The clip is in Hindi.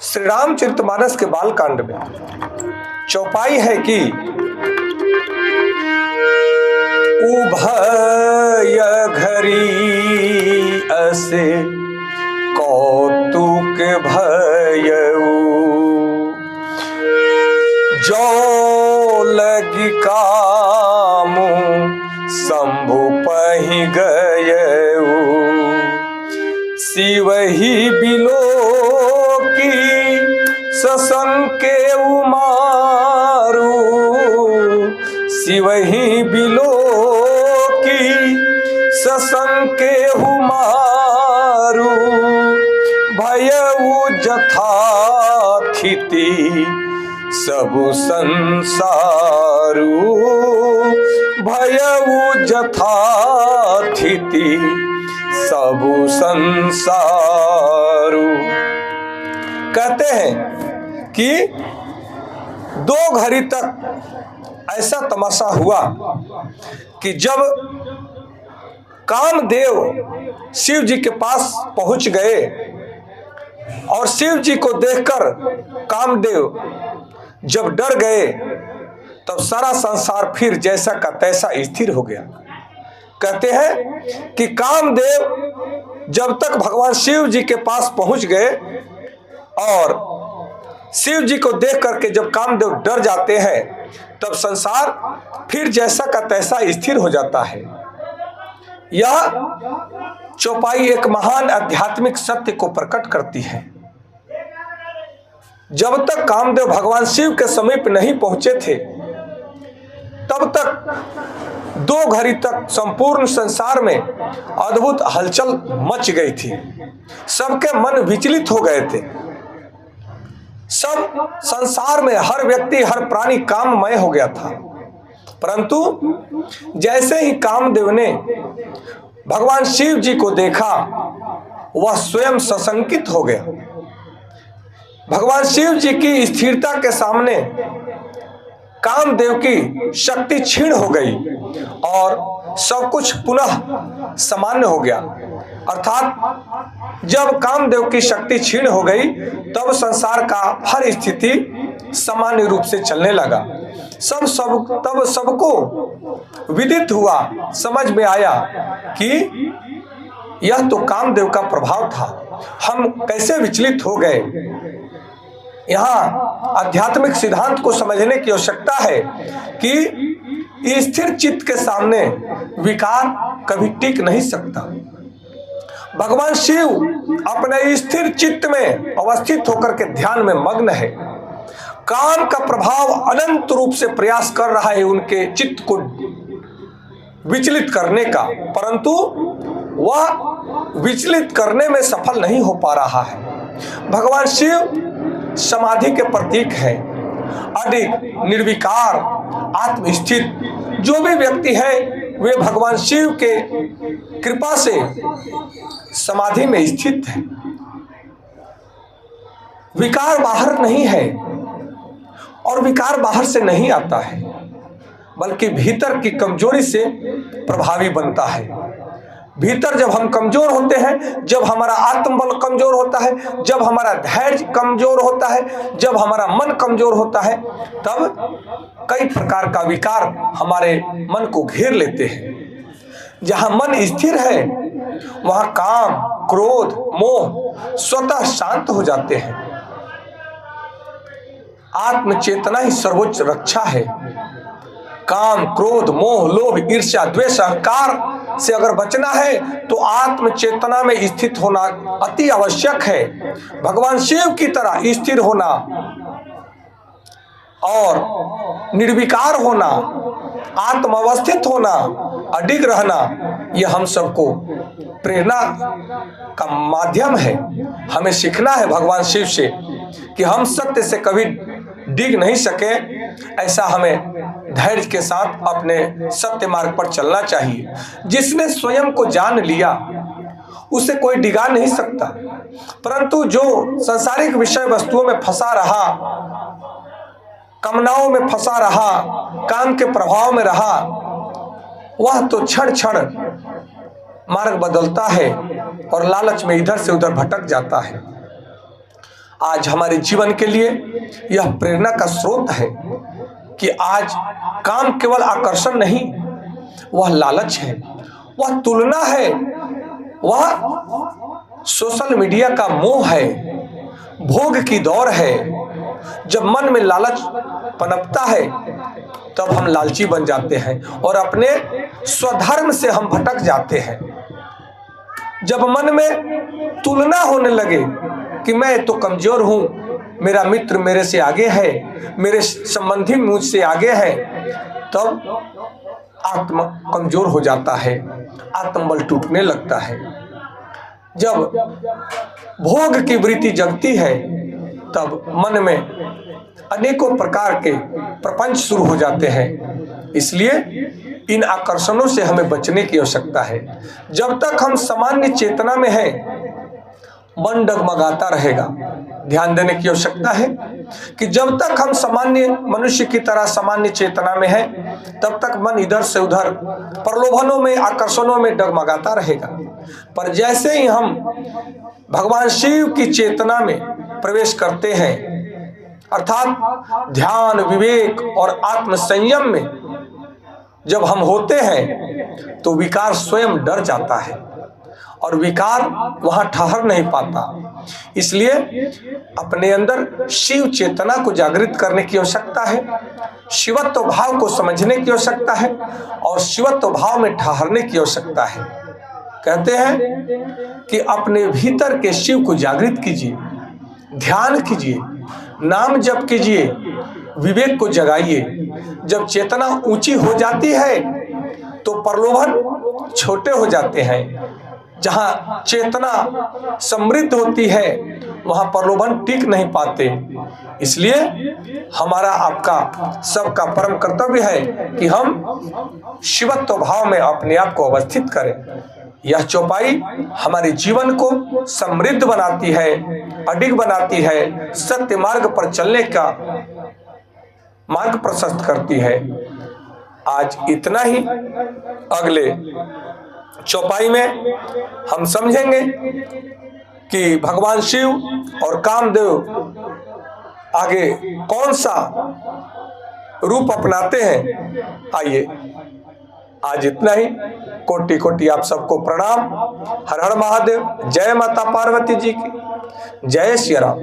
श्री रामचरितमानस के बालकांड में चौपाई है कि उभय घरी असे कौतुक भयऊ जो लगी कामु शंभु पहि गयऊ शिवहि बिलो की सशंके उमारू शिवहि बिलो की सशंके उमारू भयऊ जथाथिति सबु संसारू भयऊ जथाथिति सबु संसारू। कहते हैं कि 2 घड़ी तक ऐसा तमाशा हुआ कि जब कामदेव शिव जी के पास पहुंच गए और शिव जी को देखकर कामदेव जब डर गए तब सारा संसार फिर जैसा का तैसा स्थिर हो गया। कहते हैं कि कामदेव जब तक भगवान शिव जी के पास पहुंच गए और शिव जी को देख करके जब कामदेव डर जाते हैं तब संसार फिर जैसा का तैसा स्थिर हो जाता है। यह चौपाई एक महान आध्यात्मिक सत्य को प्रकट करती है। जब तक कामदेव भगवान शिव के समीप नहीं पहुंचे थे तब तक 2 घड़ी तक संपूर्ण संसार में अद्भुत हलचल मच गई थी। सबके मन विचलित हो गए थे। सब संसार में हर व्यक्ति हर प्राणी काममय हो गया था। परंतु जैसे ही कामदेव ने भगवान शिव जी को देखा वह स्वयं सशंकित हो गया। भगवान शिव जी की स्थिरता के सामने कामदेव की शक्ति क्षीण हो गई और सब कुछ पुनः सामान्य हो गया। अर्थात जब कामदेव की शक्ति क्षीण हो गई तब संसार का हर स्थिति सामान्य रूप से चलने लगा। तब सबको विदित हुआ, समझ में आया कि यह तो कामदेव का प्रभाव था। हम कैसे विचलित हो गए। यहाँ आध्यात्मिक सिद्धांत को समझने की आवश्यकता है कि स्थिर चित्त के सामने विकार कभी टिक नहीं सकता। भगवान शिव अपने स्थिर चित्त में अवस्थित होकर के ध्यान में मग्न है। काम का प्रभाव अनंत रूप से प्रयास कर रहा है उनके चित्त को विचलित करने का, परंतु वह विचलित करने में सफल नहीं हो पा रहा है। भगवान शिव समाधि के प्रतीक है। अडिग, निर्विकार, आत्मस्थित जो भी व्यक्ति है वे भगवान शिव के कृपा से समाधि में स्थित है। विकार बाहर नहीं है और विकार बाहर से नहीं आता है, बल्कि भीतर की कमजोरी से प्रभावी बनता है। भीतर जब हम कमजोर होते हैं, जब हमारा आत्मबल कमजोर होता है, जब हमारा धैर्य कमजोर होता है, जब हमारा मन कमजोर होता है, तब कई प्रकार का विकार हमारे मन को घेर लेते हैं। जहां मन स्थिर है वहां काम, क्रोध, मोह स्वतः शांत हो जाते हैं। आत्म चेतना ही सर्वोच्च रक्षा है। काम, क्रोध, मोह, लोभ, ईर्ष्या, द्वेष, अहंकार से अगर बचना है तो आत्म चेतना में स्थित होना अति आवश्यक है। भगवान शिव की तरह स्थिर होना और निर्विकार होना, आत्म अवस्थित होना, अडिग रहना, यह हम सबको प्रेरणा का माध्यम है। हमें सीखना है भगवान शिव से कि हम सत्य से कभी डिग नहीं सके। ऐसा हमें धैर्य के साथ अपने सत्य मार्ग पर चलना चाहिए। जिसने स्वयं को जान लिया उसे कोई डिगा नहीं सकता, परंतु जो सांसारिक विषय वस्तुओं में फंसा रहा, कामनाओं में फंसा रहा, काम के प्रभाव में रहा, वह तो क्षण क्षण मार्ग बदलता है और लालच में इधर से उधर भटक जाता है। आज हमारे जीवन के लिए यह प्रेरणा का स्रोत है कि आज काम केवल आकर्षण नहीं, वह लालच है, वह तुलना है, वह सोशल मीडिया का मोह है, भोग की दौड़ है। जब मन में लालच पनपता है तब हम लालची बन जाते हैं और अपने स्वधर्म से हम भटक जाते हैं। जब मन में तुलना होने लगे कि मैं तो कमजोर हूं, मेरा मित्र मेरे से आगे है, मेरे संबंधी मुझसे आगे है, तब आत्मा कमजोर हो जाता है, आत्मबल टूटने लगता है। जब भोग की वृत्ति जगती है तब मन में अनेकों प्रकार के प्रपंच शुरू हो जाते हैं। इसलिए इन आकर्षणों से हमें बचने की आवश्यकता है। जब तक हम सामान्य चेतना में हैं, मन डगमगाता रहेगा। ध्यान देने की आवश्यकता है कि जब तक हम सामान्य मनुष्य की तरह सामान्य चेतना में हैं, तब तक मन इधर से उधर प्रलोभनों में, आकर्षणों में डगमगाता रहेगा। पर जैसे ही हम भगवान शिव की चेतना में प्रवेश करते हैं, अर्थात ध्यान, विवेक और आत्म संयम में जब हम होते हैं, तो विकार स्वयं डर जाता है और विकार वहां ठहर नहीं पाता। इसलिए अपने अंदर शिव चेतना को जागृत करने की आवश्यकता है, शिवत्व भाव को समझने की आवश्यकता है और शिवत्व भाव में ठहरने की आवश्यकता है। कहते हैं कि अपने भीतर के शिव को जागृत कीजिए, ध्यान कीजिए, नाम जप कीजिए, विवेक को जगाइए। जब चेतना ऊंची हो जाती है तो प्रलोभन छोटे हो जाते हैं। जहां चेतना समृद्ध होती है वहां प्रलोभन टिक नहीं पाते। इसलिए हमारा, आपका, सबका परम कर्तव्य है कि हम शिवत्व भाव में अपने आप को अवस्थित करें। यह चौपाई हमारे जीवन को समृद्ध बनाती है, अडिग बनाती है, सत्य मार्ग पर चलने का मार्ग प्रशस्त करती है। आज इतना ही। अगले चौपाई में हम समझेंगे कि भगवान शिव और कामदेव आगे कौन सा रूप अपनाते हैं। आइए, आज इतना ही। कोटि कोटि आप सबको प्रणाम। हर हर महादेव। जय माता पार्वती जी की जय। श्री राम।